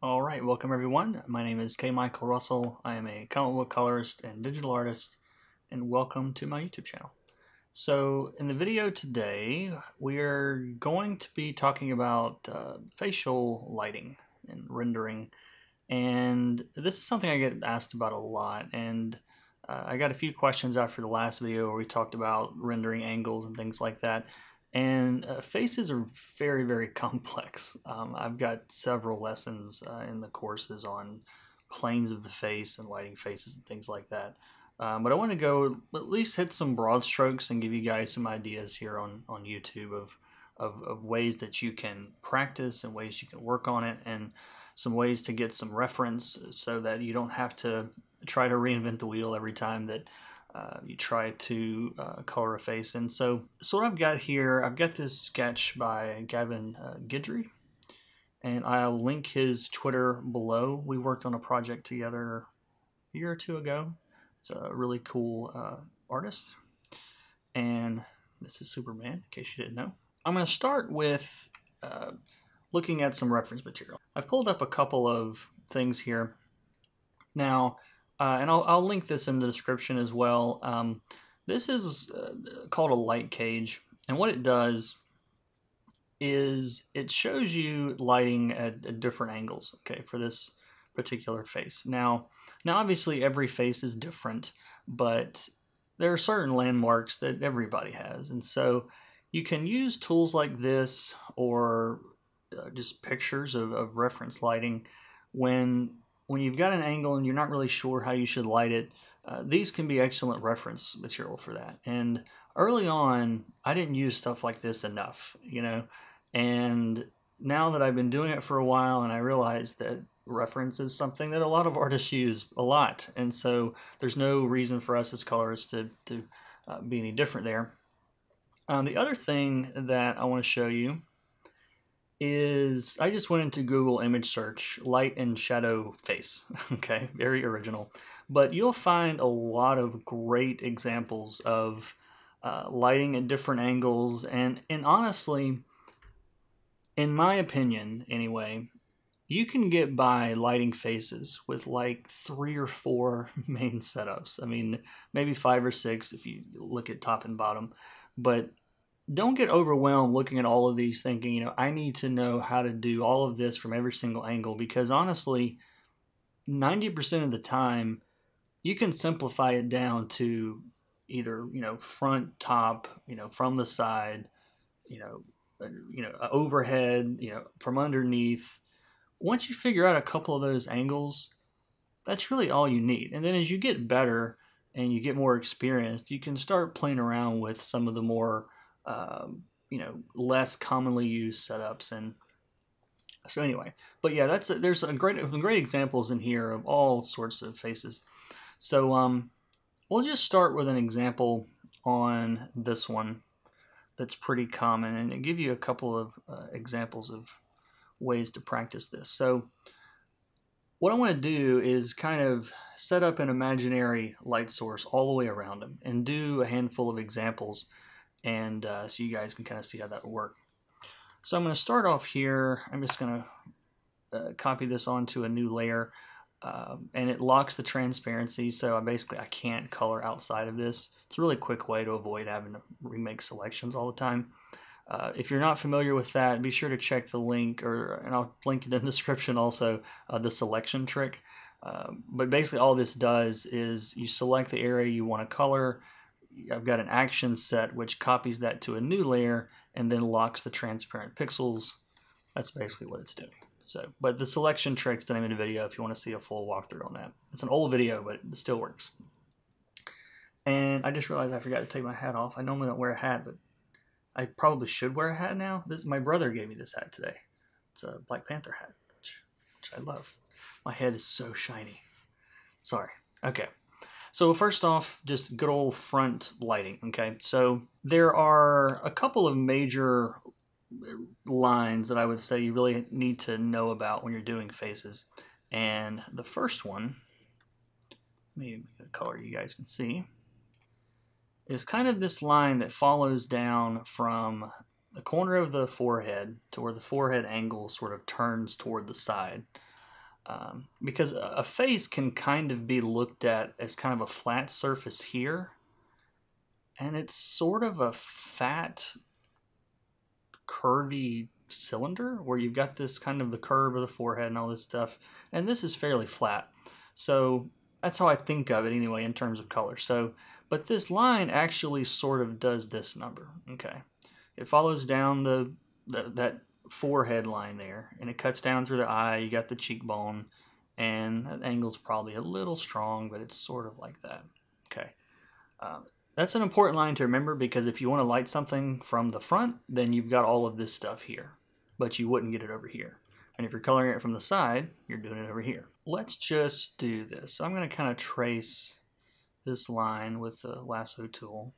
All right, welcome everyone. My name is K. Michael Russell. I am a comic book colorist and digital artist, and welcome to my YouTube channel. So, in the video today, we are going to be talking about facial lighting and rendering, and this is something I get asked about a lot. And I got a few questions after the last video where we talked about rendering angles and things like that. And faces are very, very complex. I've got several lessons in the courses on planes of the face and lighting faces and things like that. But I want to go at least hit some broad strokes and give you guys some ideas here on YouTube of ways that you can practice and ways you can work on it, and some ways to get some reference so that you don't have to try to reinvent the wheel every time that you try to color a face. And so what I've got here, I've got this sketch by Gavin Guidry, and I'll link his Twitter below. We worked on a project together a year or two ago. It's a really cool artist, and this is Superman, in case you didn't know. I'm going to start with looking at some reference material. I've pulled up a couple of things here. Now, and I'll link this in the description as well. This is called a light cage, and what it does is it shows you lighting at different angles, okay, for this particular face. Now obviously every face is different, but there are certain landmarks that everybody has, and so you can use tools like this or just pictures of reference lighting when you've got an angle and you're not really sure how you should light it. These can be excellent reference material for that. And early on, I didn't use stuff like this enough, and now that I've been doing it for a while, and I realize that reference is something that a lot of artists use a lot, and so there's no reason for us as colorists to be any different there. The other thing that I want to show you is I just went into Google image search, light and shadow face. Okay, very original. But you'll find a lot of great examples of lighting at different angles. And honestly, in my opinion anyway, you can get by lighting faces with like 3 or 4 main setups. I mean, maybe 5 or 6 if you look at top and bottom. But don't get overwhelmed looking at all of these thinking, I need to know how to do all of this from every single angle, because honestly, 90% of the time, you can simplify it down to either, front, top, from the side, overhead, from underneath. Once you figure out a couple of those angles, that's really all you need. And then as you get better and you get more experienced, you can start playing around with some of the more less commonly used setups. And so anyway, but yeah, there's some great examples in here of all sorts of faces. So we'll just start with an example on this one that's pretty common, and I'll give you a couple of examples of ways to practice this. So what I want to do is kind of set up an imaginary light source all the way around them and do a handful of examples, and so you guys can kind of see how that will work. So I'm going to start off here. I'm just going to copy this onto a new layer, and it locks the transparency, so I can't color outside of this. It's a really quick way to avoid having to remake selections all the time. If you're not familiar with that, be sure to check the link, and I'll link it in the description also, the selection trick. But basically all this does is you select the area you want to color. I've got an action set which copies that to a new layer and then locks the transparent pixels. That's basically what it's doing. So, but the selection trick's the name of the video if you want to see a full walkthrough on that. It's an old video, but it still works. And I just realized I forgot to take my hat off. I normally don't wear a hat, but I probably should wear a hat now. My brother gave me this hat today. It's a Black Panther hat, which I love. My head is so shiny. Sorry. Okay. So first off, just good old front lighting, okay? So there are a couple of major lines that I would say you really need to know about when you're doing faces. And the first one, maybe make it a color you guys can see, is kind of this line that follows down from the corner of the forehead to where the forehead angle sort of turns toward the side. Because a face can kind of be looked at as kind of a flat surface here, and it's sort of a fat, curvy cylinder where you've got this kind of the curve of the forehead and all this stuff, and this is fairly flat. So that's how I think of it anyway in terms of color. So, but this line actually sort of does this number. Okay, it follows down that forehead line there, and it cuts down through the eye. You got the cheekbone, and that angle's probably a little strong, but it's sort of like that. Okay. That's an important line to remember, because if you want to light something from the front, then you've got all of this stuff here, but you wouldn't get it over here. And if you're coloring it from the side, you're doing it over here. Let's just do this. So I'm going to kind of trace this line with the lasso tool.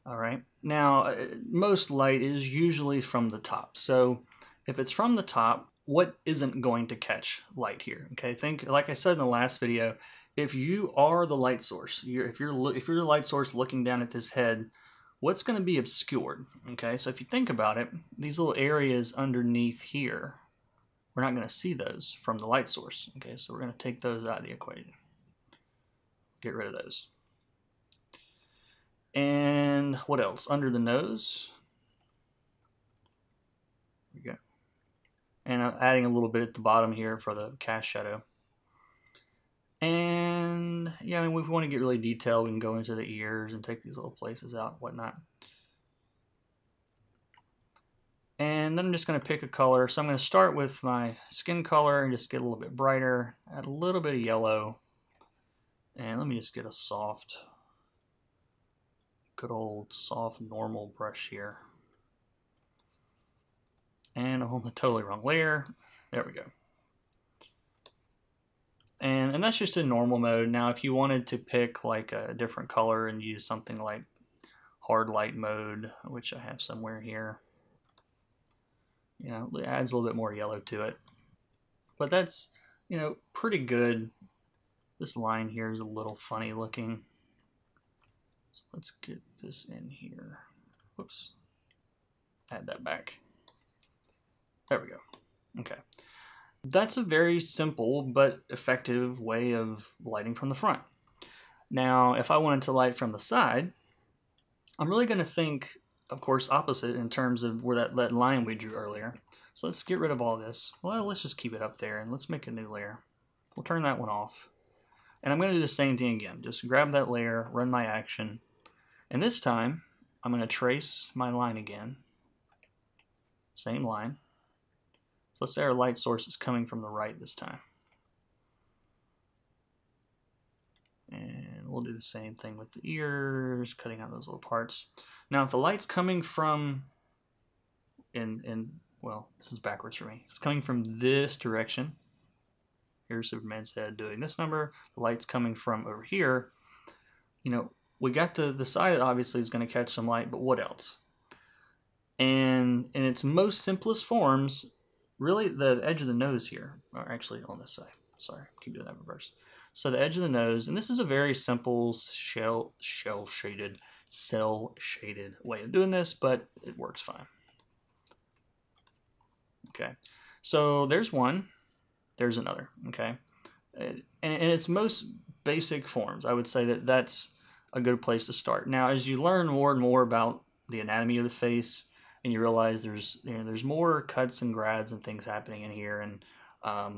All right, now most light is usually from the top. So if it's from the top, what isn't going to catch light here? Okay, think, like I said in the last video, if you are the light source, if you're the light source looking down at this head, what's going to be obscured? Okay, so if you think about it, these little areas underneath here, we're not going to see those from the light source. Okay, so we're going to take those out of the equation. Get rid of those. And what else? Under the nose. There we go. And I'm adding a little bit at the bottom here for the cast shadow. And yeah, I mean, if we want to get really detailed, we can go into the ears and take these little places out and whatnot. And then I'm just going to pick a color. So I'm going to start with my skin color and just get a little bit brighter, add a little bit of yellow. And let me just get a soft, good old soft normal brush here. And I'm on the totally wrong layer. There we go. And that's just in normal mode. Now, if you wanted to pick like a different color and use something like hard light mode, which I have somewhere here, you know, it adds a little bit more yellow to it. But that's, you know, pretty good. This line here is a little funny looking. So let's get this in here. Whoops. Add that back. There we go. Okay. That's a very simple but effective way of lighting from the front. Now, if I wanted to light from the side, I'm really going to think, of course, opposite in terms of where that line we drew earlier. So let's get rid of all this. Well, let's just keep it up there and let's make a new layer. We'll turn that one off. And I'm going to do the same thing again. Just grab that layer, run my action. And this time, I'm going to trace my line again. Same line. So let's say our light source is coming from the right this time. And we'll do the same thing with the ears, cutting out those little parts. Now, if the light's coming from, well, this is backwards for me. It's coming from this direction. Here's Superman's head doing this number. The light's coming from over here. You know, we got the side obviously is going to catch some light, but what else? And in its most simplest forms, really the edge of the nose here, or actually on this side. Sorry, keep doing that reverse. So the edge of the nose, and this is a very simple cell-shaded way of doing this, but it works fine. Okay, so there's one, there's another, okay? And in its most basic forms, I would say that that's a good place to start. Now, as you learn more and more about the anatomy of the face, and you realize there's more cuts and grads and things happening in here, and I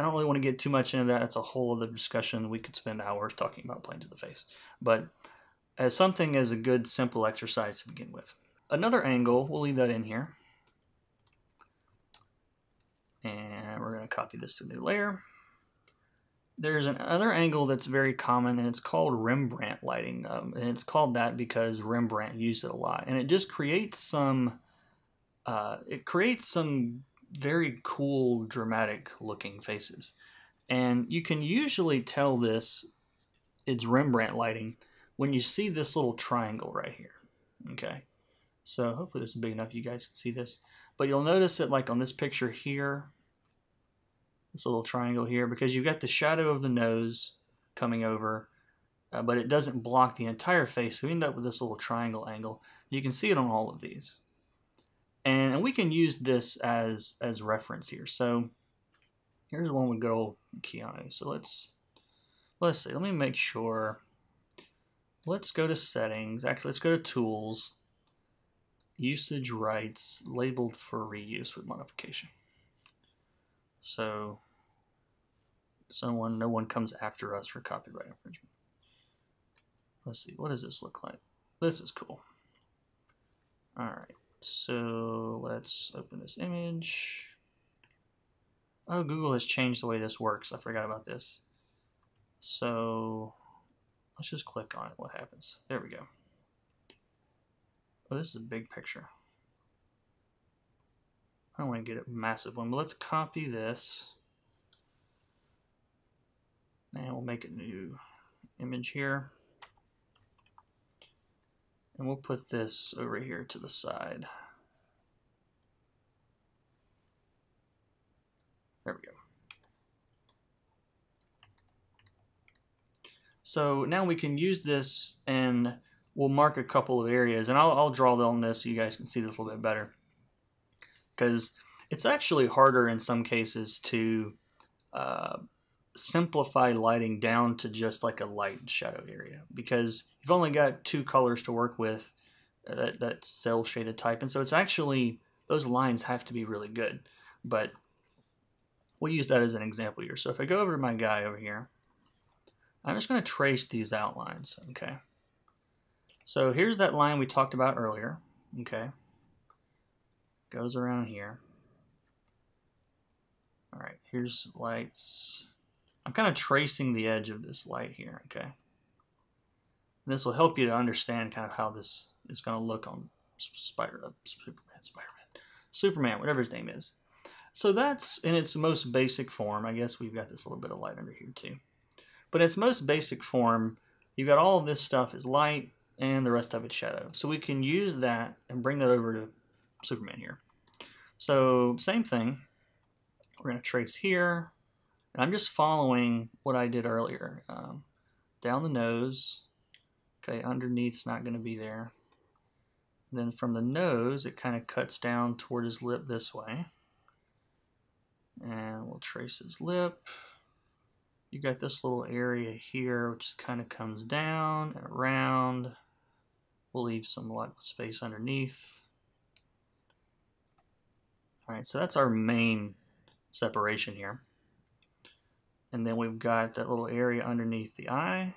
don't really want to get too much into that. It's a whole other discussion. We could spend hours talking about planes of the face, but as something as a good simple exercise to begin with. Another angle, we'll leave that in here, and we're going to copy this to a new layer. There's another angle that's very common, and it's called Rembrandt lighting, and it's called that because Rembrandt used it a lot, and it just creates some very cool, dramatic looking faces. And you can usually tell this it's Rembrandt lighting when you see this little triangle right here. Okay, so hopefully this is big enough you guys can see this, but you'll notice that like on this picture here, this little triangle here, because you've got the shadow of the nose coming over, but it doesn't block the entire face, so we end up with this little triangle angle. You can see it on all of these. And we can use this as reference here. So here's one with good old Keanu. So let's see. Let me make sure. Let's go to settings. Actually, let's go to tools. Usage rights labeled for reuse with modification. So no one comes after us for copyright infringement. Let's see. What does this look like? This is cool. All right. So let's open this image. Oh, Google has changed the way this works. I forgot about this. So let's just click on it. What happens? There we go. Oh, this is a big picture. I don't want to get a massive one, but let's copy this. And we'll make a new image here. And we'll put this over here to the side. There we go. So now we can use this and we'll mark a couple of areas. And I'll draw on this so you guys can see this a little bit better. Because it's actually harder in some cases to simplify lighting down to just like a light and shadow area. Because you've only got two colors to work with, that cell shaded type. And so it's actually, those lines have to be really good. But we'll use that as an example here. So if I go over to my guy over here, I'm just going to trace these outlines, okay? So here's that line we talked about earlier, okay? Goes around here. All right, here's lights. I'm kind of tracing the edge of this light here, okay? And this will help you to understand kind of how this is going to look on Superman, whatever his name is. So that's in its most basic form. I guess we've got this little bit of light under here too. But in its most basic form, you've got all of this stuff is light and the rest of it's shadow. So we can use that and bring that over to Superman here. So same thing. We're going to trace here. And I'm just following what I did earlier. Down the nose. Okay, underneath's not going to be there. Then from the nose, it kind of cuts down toward his lip this way. And we'll trace his lip. You got this little area here, which kind of comes down and around. We'll leave some space underneath. All right, so that's our main separation here. And then we've got that little area underneath the eye.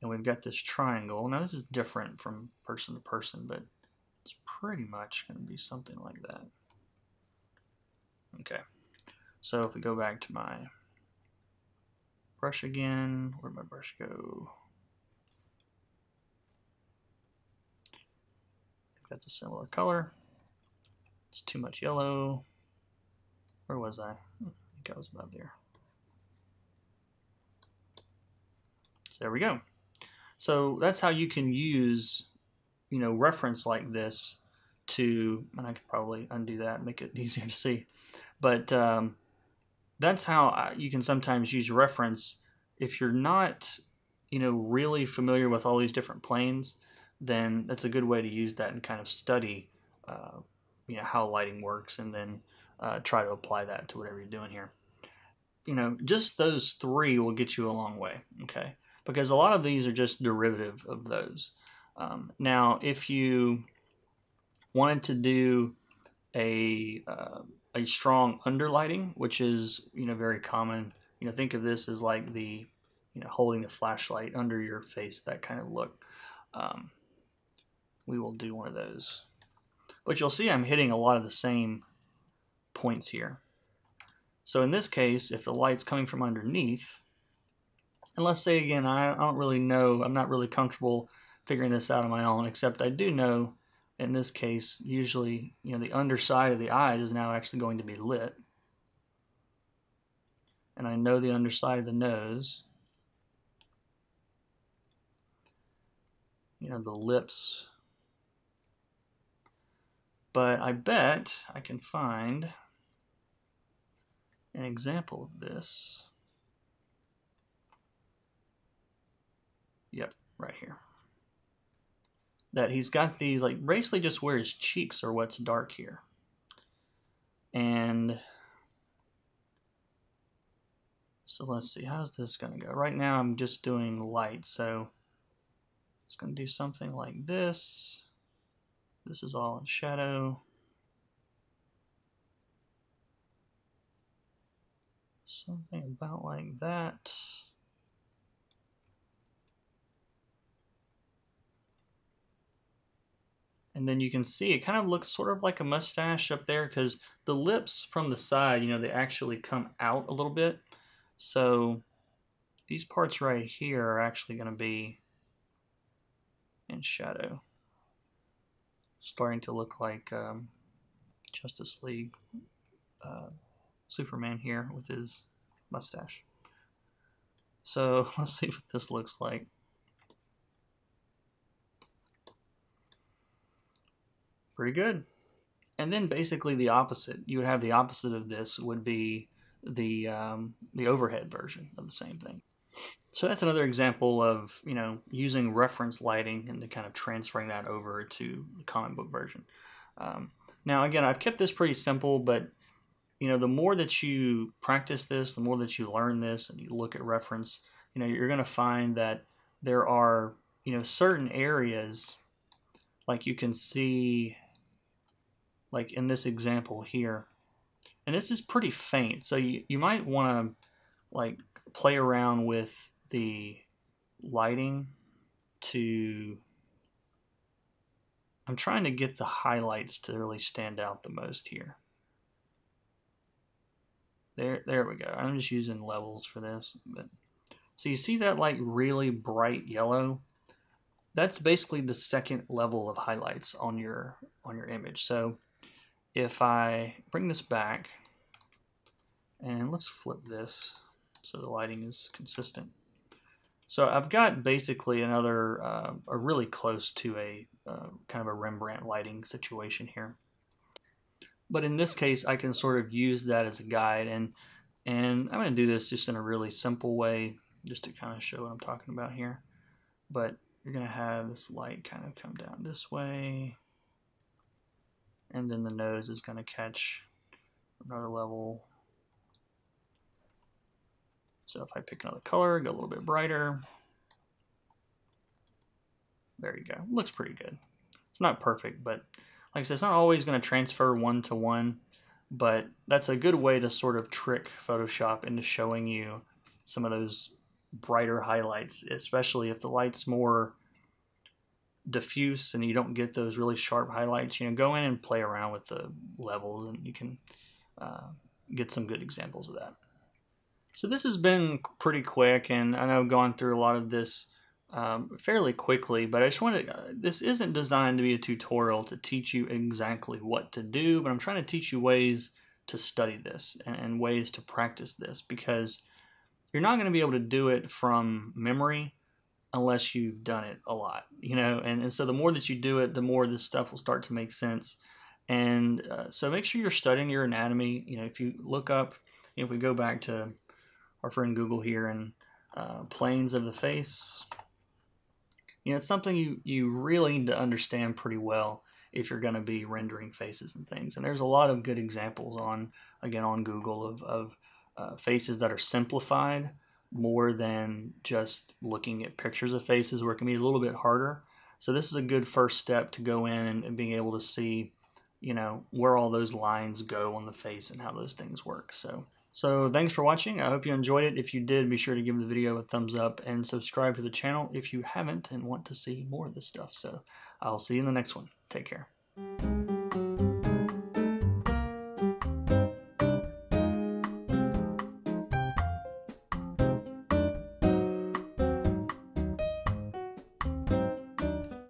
And we've got this triangle. Now this is different from person to person, but it's pretty much going to be something like that. Okay, so if we go back to my brush again, where'd my brush go? I think that's a similar color. It's too much yellow. Where was I? I think I was about there. So there we go. So that's how you can use, reference like this to, and I could probably undo that and make it easier to see. But that's how you can sometimes use reference if you're not, really familiar with all these different planes. Then that's a good way to use that and kind of study, how lighting works, and then try to apply that to whatever you're doing here. Just those three will get you a long way, okay? Because a lot of these are just derivative of those. Now, if you wanted to do a strong underlighting, which is very common, think of this as like the holding the flashlight under your face, that kind of look. We will do one of those, but you'll see I'm hitting a lot of the same points here. So in this case, if the light's coming from underneath, and let's say again, I don't really know, I'm not really comfortable figuring this out on my own, except I do know in this case, usually, the underside of the eyes is now actually going to be lit. And I know the underside of the nose. The lips. But I bet I can find an example of this. Yep, right here. that he's got these, like, basically just where his cheeks are what's dark here. And so let's see, how's this going to go? Right now I'm just doing light, so it's going to do something like this. This is all in shadow. Something about like that. And then you can see it kind of looks sort of like a mustache up there because the lips from the side, you know, they actually come out a little bit. So these parts right here are actually going to be in shadow. Starting to look like Justice League Superman here with his mustache. So let's see what this looks like. Pretty good. And then basically the opposite. You would have the opposite of this would be the overhead version of the same thing. So that's another example of, you know, using reference lighting and kind of transferring that over to the comic book version. Now again, I've kept this pretty simple, but you know, the more that you practice this, the more that you learn this and you look at reference, you know, you're going to find that there are, you know, certain areas, like you can see, like in this example here, and this is pretty faint, so you might want to like play around with the lighting to, I'm trying to get the highlights to really stand out the most here. There we go. I'm just using levels for this, but so you see that like really bright yellow? That's basically the second level of highlights on your image. So if I bring this back and let's flip this so the lighting is consistent. So I've got basically another, a really close to a kind of a Rembrandt lighting situation here. But in this case, I can sort of use that as a guide, and I'm going to do this just in a really simple way, just to kind of show what I'm talking about here. But you're going to have this light kind of come down this way, and then the nose is going to catch another level. So if I pick another color, go a little bit brighter, there you go. Looks pretty good. It's not perfect, but like I said, it's not always going to transfer one to one, but that's a good way to sort of trick Photoshop into showing you some of those brighter highlights, especially if the light's more diffuse and you don't get those really sharp highlights. You know, go in and play around with the levels and you can get some good examples of that. So this has been pretty quick, and I know I've gone through a lot of this fairly quickly, but I just wanted, this isn't designed to be a tutorial to teach you exactly what to do, but I'm trying to teach you ways to study this and ways to practice this, because you're not going to be able to do it from memory unless you've done it a lot, you know, and so the more that you do it, the more this stuff will start to make sense. And so make sure you're studying your anatomy. You know, if you look up, if we go back to our friend Google here and planes of the face, you know, it's something you really need to understand pretty well if you're going to be rendering faces and things. And there's a lot of good examples on, again, on Google of faces that are simplified more than just looking at pictures of faces, where it can be a little bit harder. So this is a good first step to go in and being able to see, you know, where all those lines go on the face and how those things work. So thanks for watching. I hope you enjoyed it. If you did, be sure to give the video a thumbs up and subscribe to the channel if you haven't and want to see more of this stuff. So I'll see you in the next one. Take care.